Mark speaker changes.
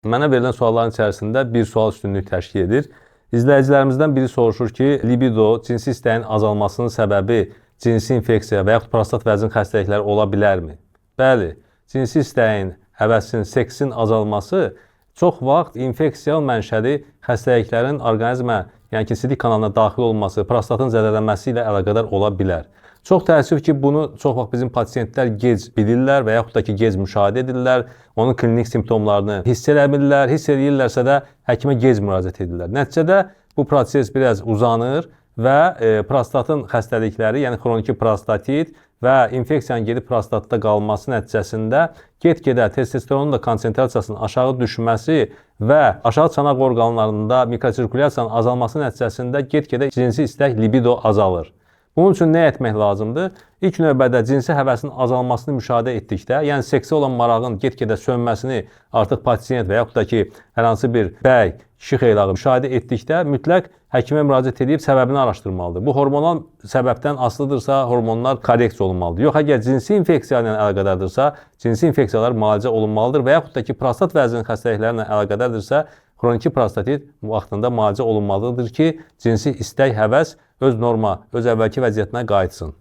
Speaker 1: Mənə verilən sualların içərisində bir sual üstünlük təşkil edir. İzləyicilərimizdən biri soruşur ki, libido, cinsi istəyin azalmasının səbəbi cinsi infeksiya və yaxud prostat vəzin xəstəlikləri ola bilərmi? Bəli, cinsi istəyin, həvəsin, seksin azalması çox vaxt infeksiya mənşəli xəstəliklərin orqanizmə, yəni ki, sidik kanalına daxil olması, prostatın zədələnməsi ilə əlaqədar ola bilər. Çox təəssüf ki, bunu çox vaxt bizim pasiyentlər gec bilirlər və yaxud da ki, gec müşahidə edirlər. Onun klinik simptomlarını hiss eləmirlər, hiss edirlərsə də həkimə gec müraciət edirlər. Nəticədə bu proses biraz uzanır və prostatın xəstəlikləri, yəni xroniki prostatit və infeksiyanın gedib prostatda qalması nəticəsində get-gedə testosteronun da konsentrasiyasının aşağı düşməsi və aşağı çanaq orqanlarında mikrosirkulyasiyanın azalması nəticəsində get-gedə cinsi istək libido azalır. Bunun üçün nə etmək lazımdır? İlk növbədə cinsi həvəsin azalmasını müşahidə etdikdə, yəni seksə olan marağın get-gedə sönməsini artıq pasiyent və yaxud da ki, hər hansı bir bəy, kişi xeylağı müşahidə etdikdə mütləq həkimə müraciət edib səbəbini araşdırmalıdır. Bu hormonal səbəbdən asılıdırsa, hormonlar korreksiya olunmalıdır. Yox, əgər cinsi infeksiya ilə əlaqədardırsa, cinsi infeksiyalar müalicə olunmalıdır və yaxud da ki, prostat vəzinin xəstəlikləri ilə əlaqədardırsa, xroniki prostatit vaxtında müalicə olunmalıdır ki, cinsi istək, həvəs öz norma, öz əvvəlki vəziyyətinə qayıtsın.